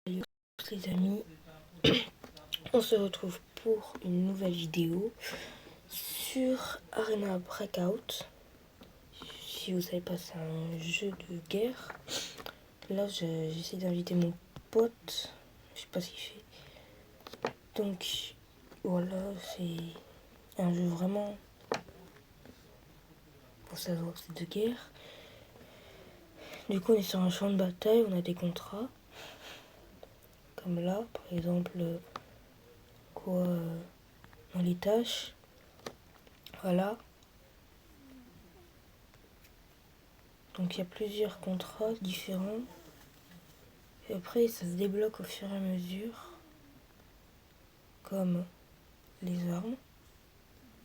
Salut les amis, on se retrouve pour une nouvelle vidéo sur Arena Breakout. Si vous savez pas, c'est un jeu de guerre. Là j'essaie d'inviter mon pote, je sais pas ce qu'il fait. Donc voilà, c'est un jeu vraiment pour savoir, c'est de guerre. Du coup on est sur un champ de bataille, on a des contrats. Comme là, par exemple, dans les tâches. Voilà. Donc il y a plusieurs contrats différents. Et après ça se débloque au fur et à mesure. Comme les armes.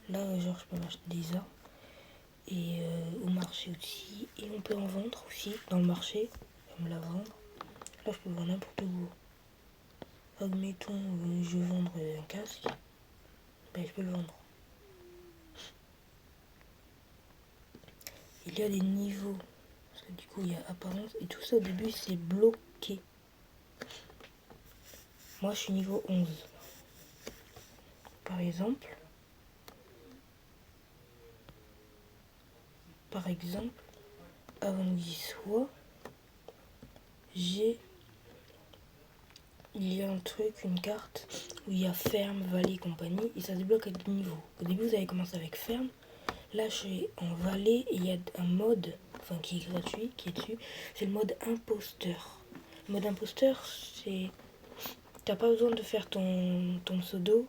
Là genre je peux m'acheter des armes. Et au marché aussi. Et on peut en vendre aussi dans le marché. Comme la vendre. Là je peux vendre n'importe où. Admettons je veux vendre un casque. Ben je peux le vendre. Il y a des niveaux. Parce que du coup il y a apparence. Et tout ça au début c'est bloqué. Moi je suis niveau 11. Par exemple, avant que j'y sois, il y a un truc, une carte où il y a ferme, vallée, compagnie, et ça se débloque à des niveaux. Au début, vous allez commencer avec ferme. Là, je suis en vallée et il y a un mode, enfin qui est gratuit, qui est dessus. C'est le mode imposteur. Le mode imposteur, c'est t'as pas besoin de faire ton pseudo.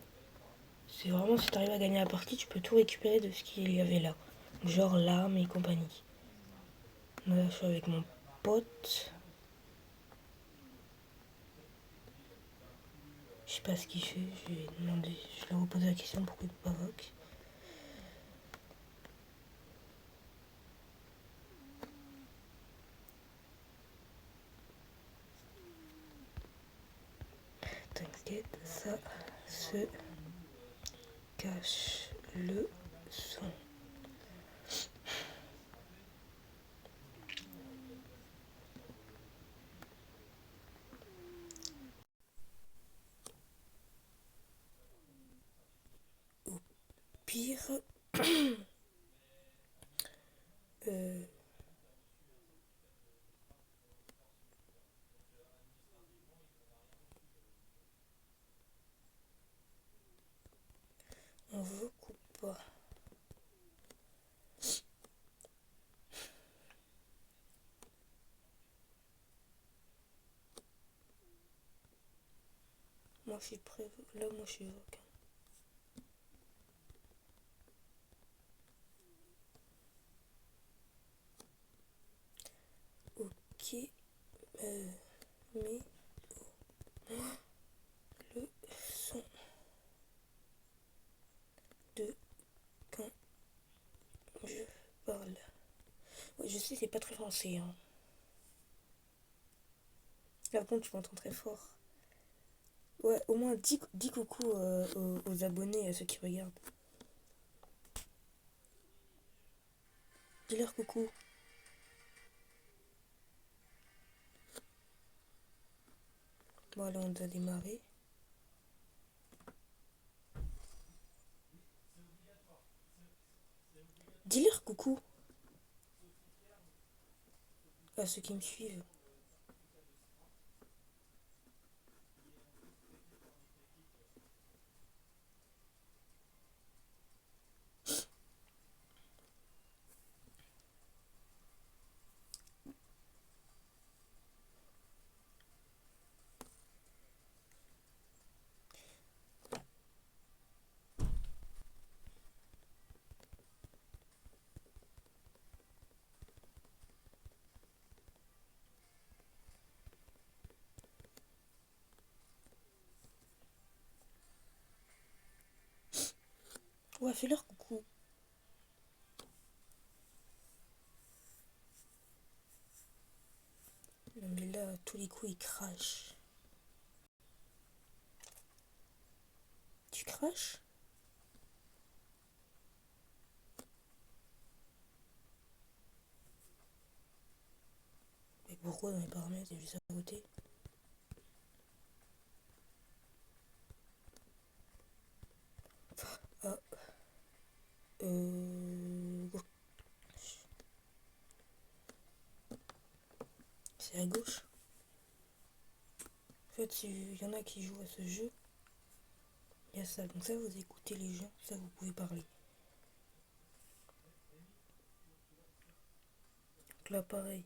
C'est vraiment si tu arrives à gagner la partie, tu peux tout récupérer de ce qu'il y avait là. Genre l'arme et compagnie. Là, je suis avec mon pote. Je sais pas ce qu'il fait, je lui ai demandé, je lui ai reposé la question pourquoi il provoque. T'inquiète, ça se cache le son. Au pire, euh, on recoupe pas. Moi je suis prêt, là moi je suis vocal. Ok, mais le son de quand je parle. Ouais, je sais, c'est pas très français. Hein. Là, par contre, tu m'entends très fort. Ouais, au moins dis coucou aux abonnés, à ceux qui regardent. Dis-leur coucou. Bon, là, on doit démarrer. Dis-leur coucou à ceux qui me suivent. Ouais, fais-leur coucou. Non, mais là, tous les coups, ils crachent. Tu craches? Mais pourquoi dans les paramètres, j'ai vu ça à côté? En fait, il y en a qui jouent à ce jeu, il y a ça. Donc ça, vous écoutez les gens, ça, vous pouvez parler. Donc là, pareil.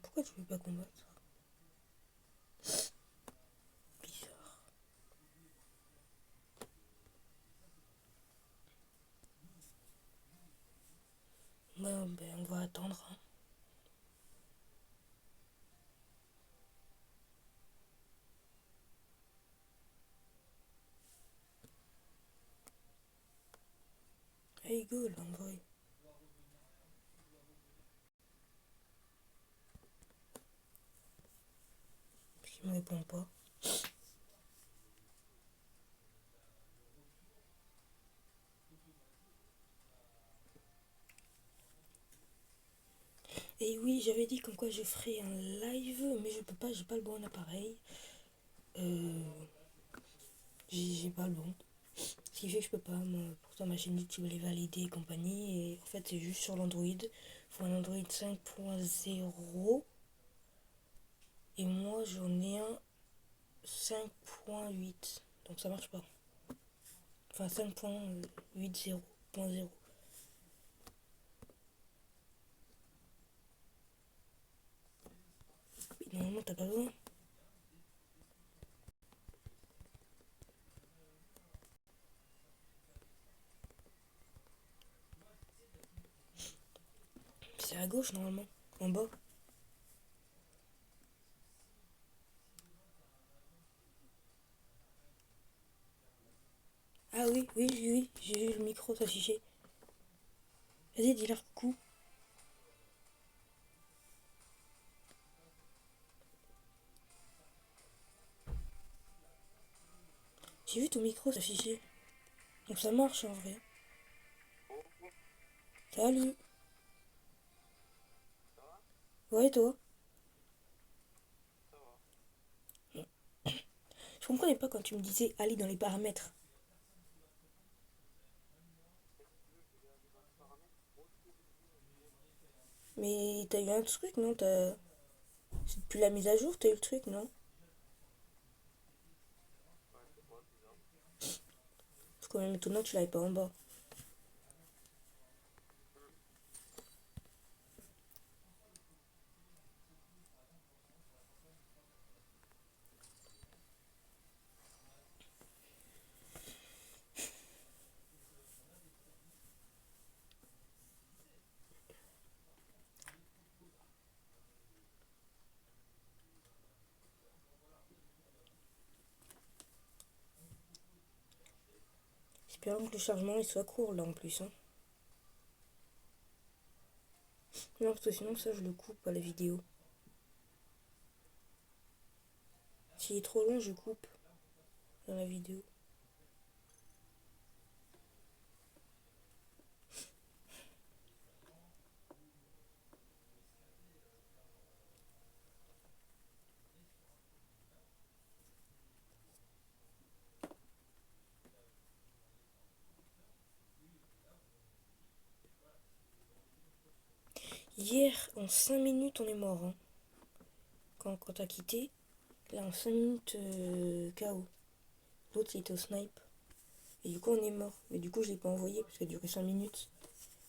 Pourquoi tu veux pas combattre? Bizarre. Ouais, ben, on va attendre. Hein. Hey, go, là, en vrai. Parce qu'il me répond pas. Et oui, j'avais dit comme quoi je ferais un live, mais je peux pas, j'ai pas le bon appareil. Euh, j'ai pas le bon. Ce qui fait que je peux pas. Pourtant, ma chaîne YouTube elle est validée et compagnie. Et en fait, c'est juste sur l'Android. Il faut un Android 5.0. Et moi, j'en ai un 5.8. Donc ça marche pas. Enfin, 5.80.0. Mais normalement, t'as pas besoin. C'est à gauche, normalement. En bas. Ah oui, oui, oui, oui, j'ai vu le micro s'afficher. Vas-y, dis-leur coucou. J'ai vu ton micro s'afficher. Donc ça marche en vrai. Salut. Ouais, toi? Je comprenais pas quand tu me disais aller dans les paramètres. Mais t'as eu un truc, non? C'est depuis la mise à jour, t'as eu le truc, non? C'est quand même étonnant que tu l'avais pas en bas. Espérons que le chargement il soit court là en plus. Hein. Non, parce que sinon ça je le coupe à la vidéo. S'il est trop long, je coupe dans la vidéo. Hier, en 5 minutes, on est mort. Hein. Quand t'as quitté, là en 5 minutes, KO. L'autre il était au snipe. Et du coup, on est mort. Mais du coup, je l'ai pas envoyé parce que ça a duré 5 minutes.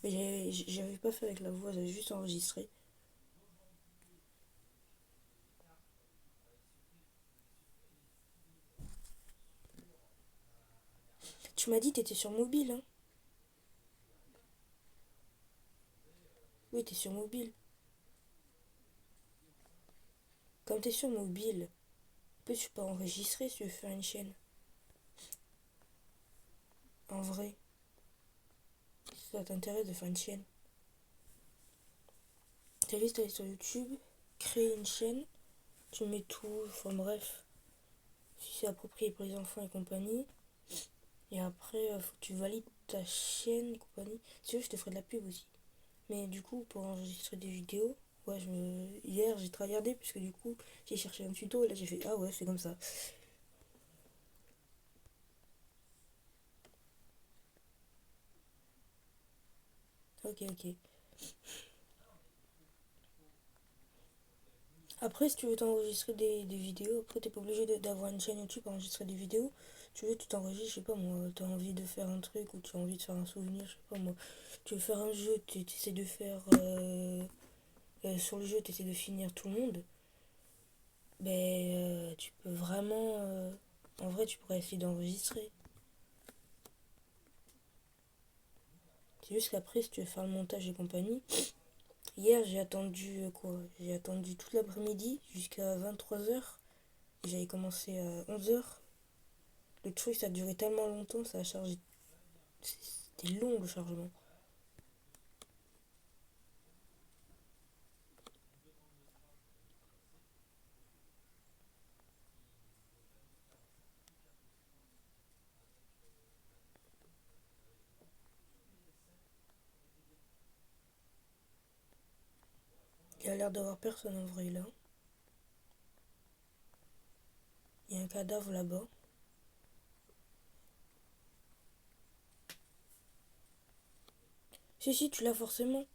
Mais j'avais pas fait avec la voix, j'avais juste enregistré. Tu m'as dit que t'étais sur mobile, hein? Oui, t'es sur mobile. Comme t'es sur mobile, peux-tu pas enregistrer si tu veux faire une chaîne? En vrai, si ça t'intéresse de faire une chaîne. T'as juste aller sur YouTube, créer une chaîne, tu mets tout, enfin bref, si c'est approprié pour les enfants et compagnie. Et après, faut que tu valides ta chaîne et compagnie. Si tu veux, je te ferai de la pub aussi. Mais du coup, pour enregistrer des vidéos, ouais, hier j'ai regardé puisque du coup, j'ai cherché un tuto et là j'ai fait ah ouais, c'est comme ça. Ok, ok. Après, si tu veux t'enregistrer des vidéos, après, t'es pas obligé d'avoir une chaîne YouTube pour enregistrer des vidéos. Tu veux, tu t'enregistres, je sais pas moi, t'as envie de faire un truc ou tu as envie de faire un souvenir, je sais pas moi. Tu veux faire un jeu, tu essaies de faire. Sur le jeu, tu essaies de finir tout le monde. Tu peux vraiment. En vrai, tu pourrais essayer d'enregistrer. C'est juste qu'après, si tu veux faire le montage et compagnie, hier j'ai attendu quoi? J'ai attendu toute l'après-midi jusqu'à 23 h. J'avais commencé à 11 h. Le truc, ça a duré tellement longtemps, ça a chargé. C'était long le chargement. Il y a l'air d'avoir personne en vrai là. Il y a un cadavre là-bas. Si, si, tu l'as forcément.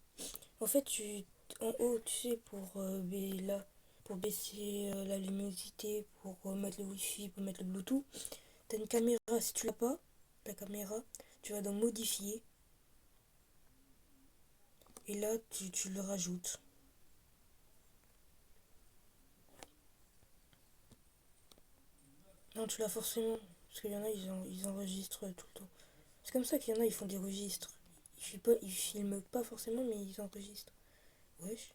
En fait, en haut, tu sais, pour baisser la luminosité, pour mettre le wifi, pour mettre le bluetooth, t'as une caméra. Si tu l'as pas, la caméra, tu vas dans modifier et là, tu le rajoutes. Non, tu l'as forcément. Parce qu'il y en a, ils enregistrent tout le temps. C'est comme ça qu'il y en a, ils font des registres. Ils filment pas forcément, mais ils enregistrent. Wesh.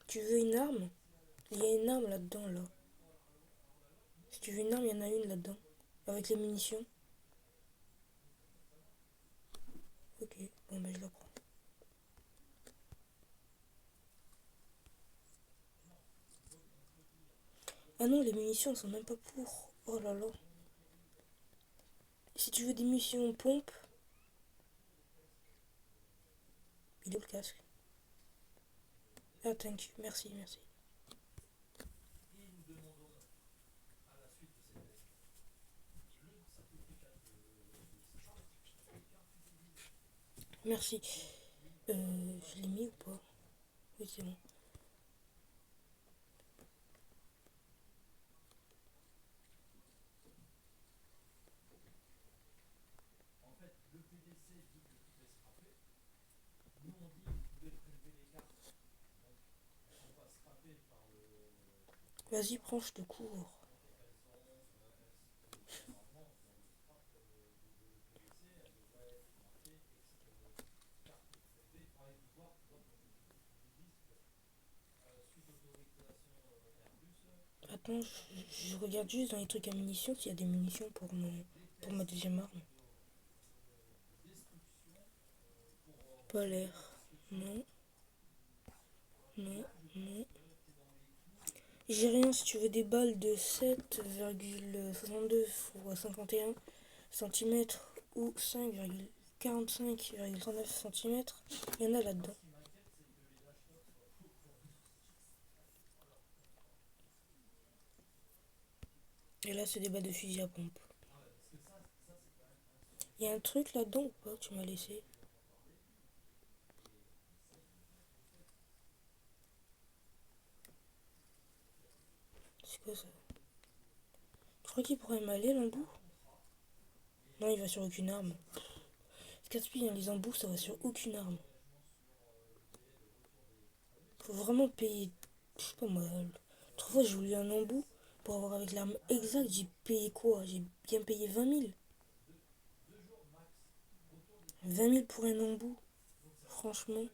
Tu veux une arme? Il y a une arme là-dedans, là. Si tu veux une arme, il y en a une là-dedans. Avec les munitions. Ok, bon, je la prends. Ah non, les munitions sont même pas pour. Oh là là. Si tu veux des munitions pompe, il est où le casque? Ah, thank you. Merci, merci. Merci. Je l'ai mis ou pas? Oui, c'est bon. Vas-y, prends, je te cours. Attends, je regarde juste dans les trucs à munitions s'il y a des munitions pour ma deuxième arme. Pas l'air. Non, non, non. J'ai rien si tu veux des balles de 7,62 x 51 cm ou 5,45,39 cm. Il y en a là-dedans. Et là, c'est des balles de fusil à pompe. Il y a un truc là-dedans ou pas? Tu m'as laissé. C'est quoi ça? Tu crois qu'il pourrait m'aller l'embout? Non, il va sur aucune arme. C'est casse-pied, hein, les embouts, ça va sur aucune arme. Faut vraiment payer. Je sais pas moi. L'autre fois, j'ai voulu un embout pour avoir avec l'arme exacte. J'ai payé quoi? J'ai bien payé 20 000. 20 000 pour un embout. Franchement.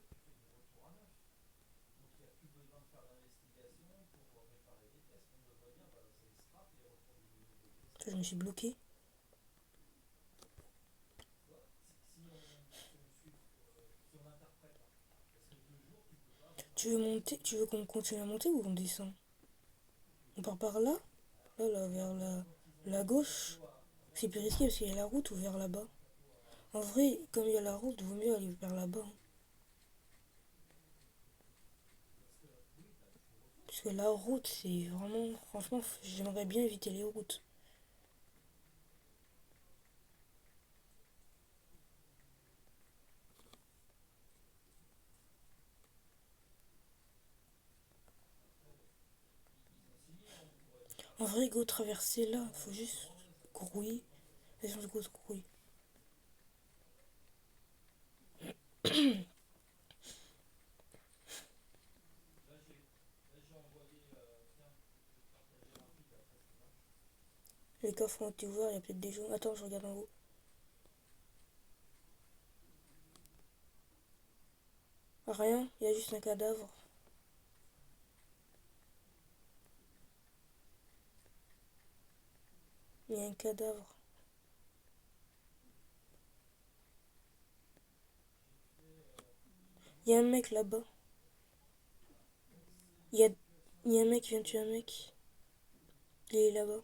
Je me suis bloqué. Tu veux monter? Tu veux qu'on continue à monter ou on descend? On part par là? Là, vers la gauche. C'est plus risqué parce qu'il y a la route ou vers là-bas. En vrai, comme il y a la route, vaut mieux aller vers là-bas, hein. Parce que la route, c'est vraiment. Franchement, j'aimerais bien éviter les routes. En vrai, go traverser là, faut juste grouiller. Vas-y, go grouille. Les coffres ont été ouverts, il y a peut-être des gens. Attends, je regarde en haut. Rien, il y a juste un cadavre. Il y a un cadavre. Il y a un mec là-bas. Il y a, il y a un mec qui vient de tuer un mec. Il est là-bas.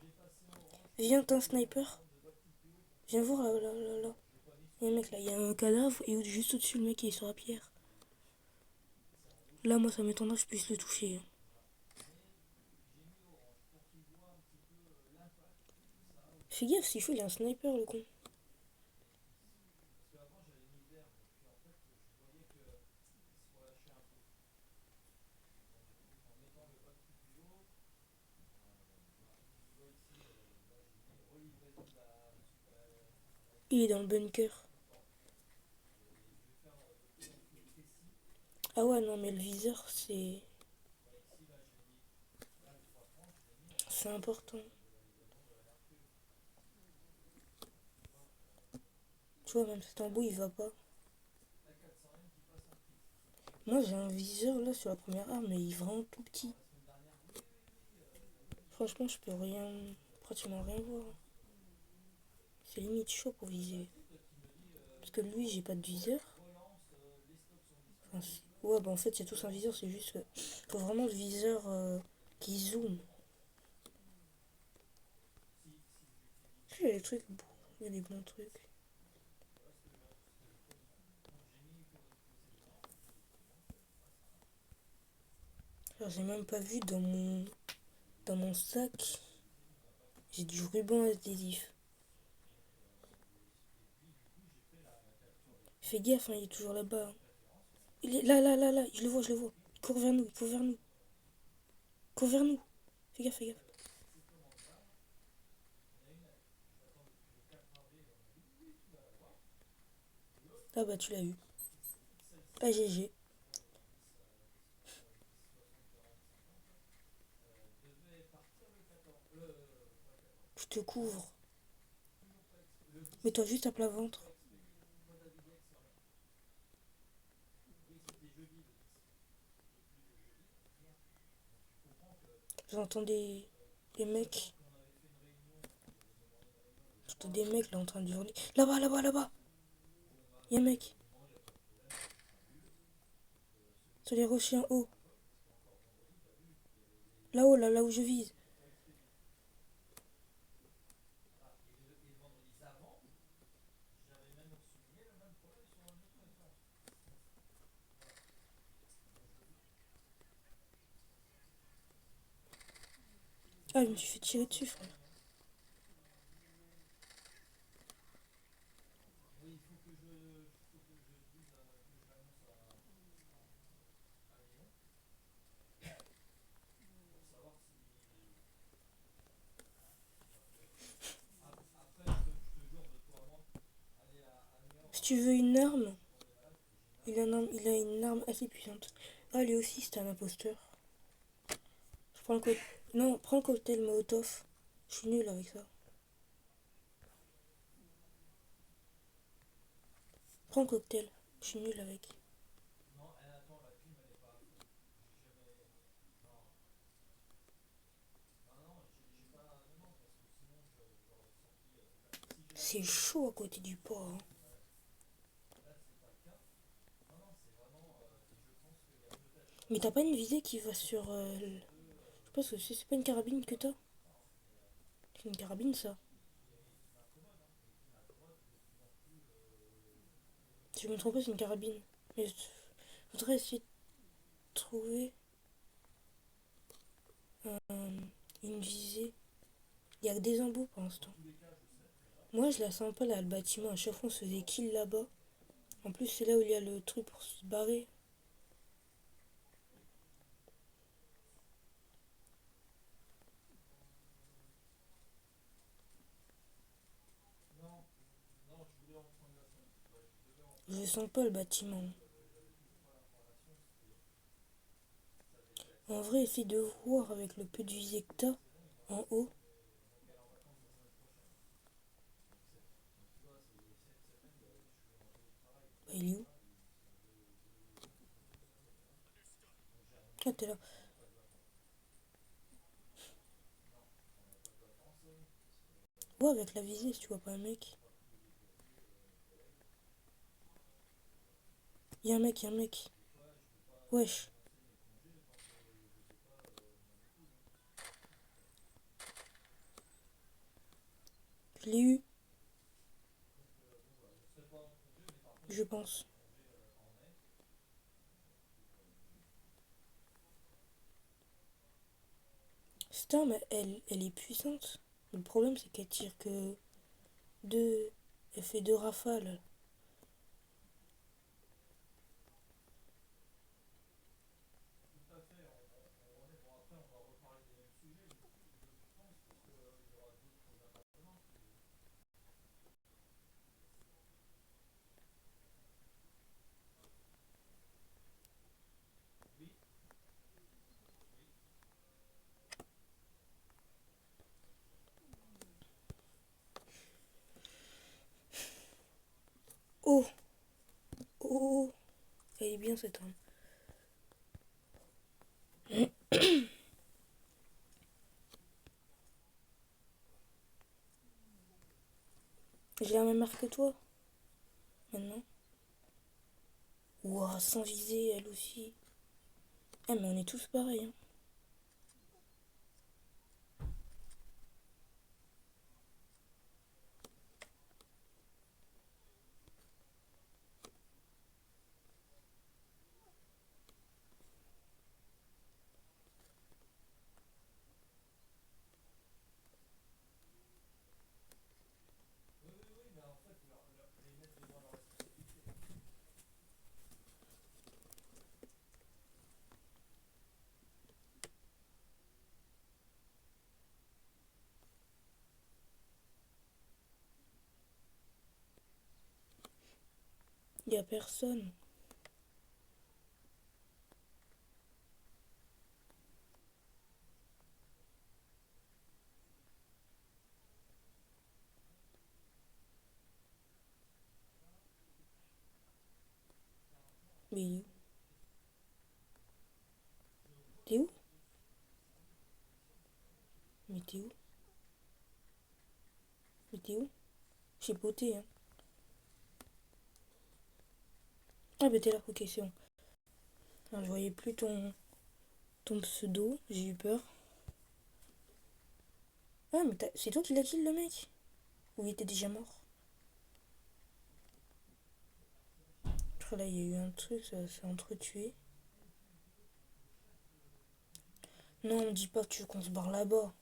Viens, t'es un sniper. Viens voir là, là, là, là. Il y a un mec là, il y a un cadavre et juste au-dessus le mec il est sur la pierre. Là, moi ça m'étonnerait que je puisse le toucher. Fais gaffe, s'il faut, il est un sniper le con. Il est dans le bunker. Ah ouais, non, mais le viseur, c'est important. Tu vois, même cet embout, il va pas. Moi, j'ai un viseur là sur la première arme, mais il est vraiment tout petit. Franchement, je peux rien, pratiquement rien voir. C'est limite chaud pour viser. Parce que lui, j'ai pas de viseur. Enfin, ouais, bah en fait, c'est tous un viseur, c'est juste que faut vraiment le viseur qui zoome. Il y a des trucs beaux, il y a des bons trucs. Alors, j'ai même pas vu dans mon sac, j'ai du ruban adhésif. Fais gaffe, hein, il est toujours là-bas. Hein. Il est là, là, là, là, je le vois, je le vois. Il court vers nous, il court vers nous. Il court vers nous. Fais gaffe, fais gaffe. Ah bah, tu l'as eu. Ah, GG. Je te couvre. Mets-toi juste à plat ventre. J'entends des mecs. J'entends des mecs là en train de hurler. Là-bas, là-bas, là-bas. Il y a un mec. Sur les rochers en haut. Là-haut, là, là où je vise. Ah, je me suis fait tirer dessus, frère. Si tu veux une arme, il a une arme assez puissante. Ah, lui aussi, c'est un imposteur. Je prends le cocktail. Non, prends le cocktail Molotov. Je suis nul avec ça. Prends le cocktail. Je suis nul avec. C'est chaud à côté du port. Hein. Mais t'as pas une visée qui va sur. Je pense que c'est pas une carabine que t'as. C'est une carabine ça. Si je me trompe pas, c'est une carabine. Mais je voudrais essayer de trouver une visée. Il y a que des embouts pour l'instant. Moi, je la sens pas là, le bâtiment. À chaque fois, on se faisait kill là-bas. En plus, c'est là où il y a le truc pour se barrer. Je sens pas le bâtiment. En vrai, essaye de voir avec le peu de visée que t'as en haut. Bah, il est où? Ah, t'es là. Vois avec la visée si tu vois pas un mec. Y'a un mec, y'a un mec. Wesh. Je l'ai eu, je pense. Cette arme, elle est puissante. Le problème, c'est qu'elle tire que deux. Elle fait deux rafales. Oh! Oh! Oh. Elle est bien cette arme. J'ai la même arme que toi, maintenant. Ouah, sans viser, elle aussi. Ah, mais on est tous pareils, hein. Y a personne. Mais il est où? T'es où? Mais t'es où? Mais t'es où? J'ai beauté, hein. Ah, bah t'es là, ok, c'est bon. Alors, je voyais plus ton pseudo, j'ai eu peur. Ah, mais c'est toi qui l'as kill le mec? Ou il était déjà mort? Oh, là, il y a eu un truc, ça s'est entretué. Non, me dis pas que tu veux qu'on se barre là-bas.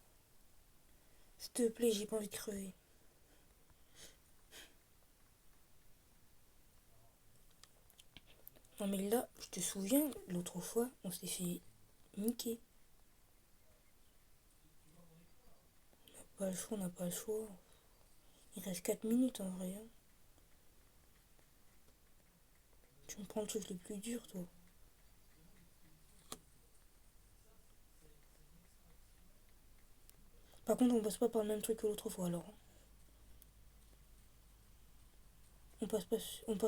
S'il te plaît, j'ai pas envie de crever. Non, mais là, je te souviens, l'autre fois, on s'est fait niquer. Pas le choix, on n'a pas le choix. Il reste 4 minutes en vrai, hein. Tu me prends le truc le plus dur, toi. Par contre, on passe pas par le même truc que l'autre fois alors, hein. On passe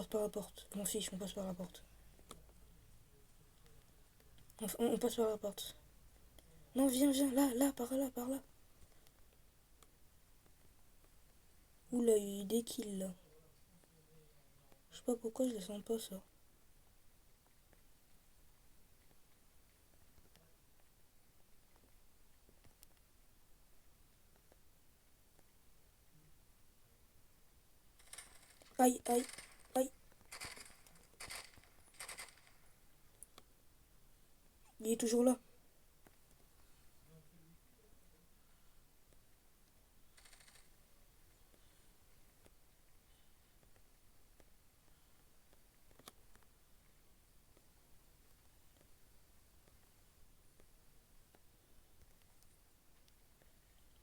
par la porte. M'en fiche, on passe par la porte. On passe par la porte. Non, viens, viens, là, là, par là, par là. Oula, il y a eu des kills là. Je sais pas pourquoi je les sens pas ça. Aïe, aïe, aïe. Il est toujours là.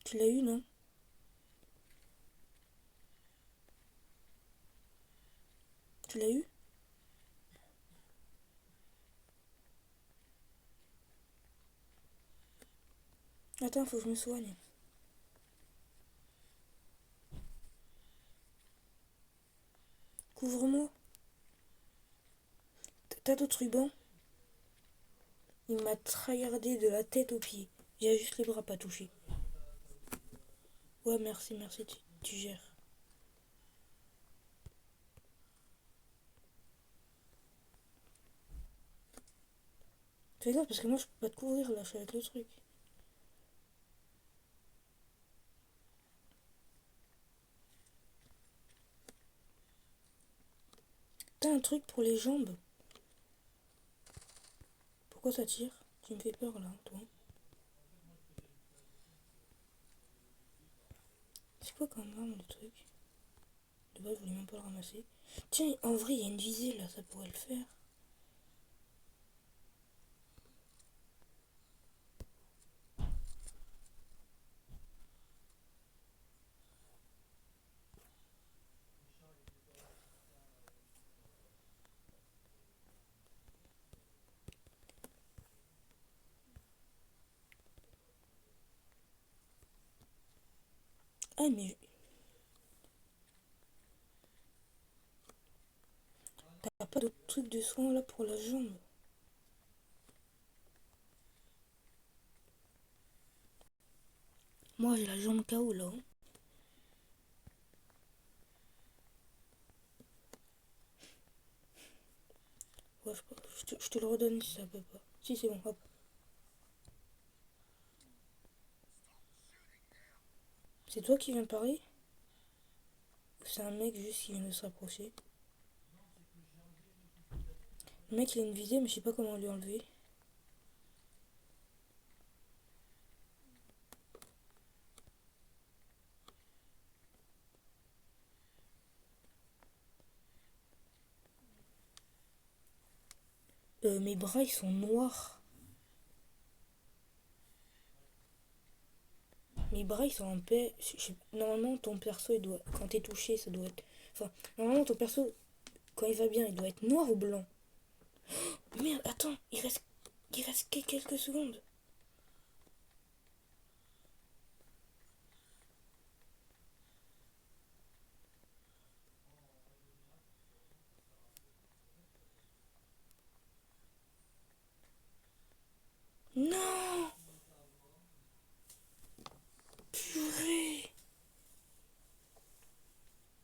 Tu l'as eu, non? Tu l'as eu? Attends, faut que je me soigne. Couvre-moi. T'as d'autres rubans? Il m'a tryhardé de la tête aux pieds. J'ai juste les bras pas touchés. Ouais, merci, merci, tu gères. Fais gaffe parce que moi je peux pas te couvrir là, je suis avec le truc. T'as un truc pour les jambes? Pourquoi ça tire? Tu me fais peur là, toi. C'est quoi comme arme le truc? De base, je voulais même pas le ramasser. Tiens, en vrai, il y a une visée là, ça pourrait le faire. Ah, mais t'as pas d'autre truc de soin là pour la jambe? Moi, j'ai la jambe KO là. Ouais, je te le redonne si ça peut pas. Si, c'est bon, hop. C'est toi qui viens de parler? Ou c'est un mec juste qui vient de se rapprocher? Le mec, il a une visée, mais je sais pas comment lui enlever. Mes bras, ils sont noirs. Mes bras, ils sont un peu... Normalement, ton perso, il doit... quand t'es touché, ça doit être... Enfin, normalement, ton perso, quand il va bien, il doit être noir ou blanc. Merde, attends, il reste que quelques secondes. Non! Purée!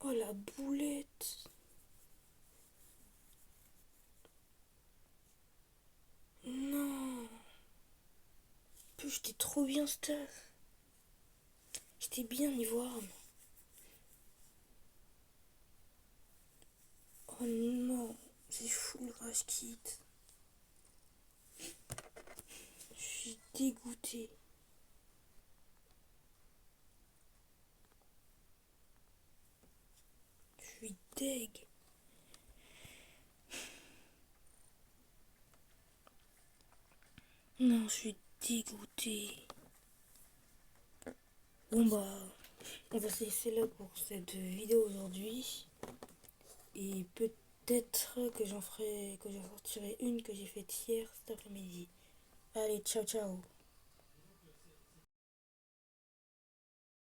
Oh, la boulette! Non! Putain, j'étais trop bien stuff. J'étais bien niveau arme. Oh non, j'ai full rage kit. Je suis dégoûtée. Je suis deg. Non, je suis dégoûtée. Bon bah, on va se laisser là pour cette vidéo aujourd'hui. Et peut-être que j'en sortirai une que j'ai faite hier cet après-midi. Allez, ciao ciao.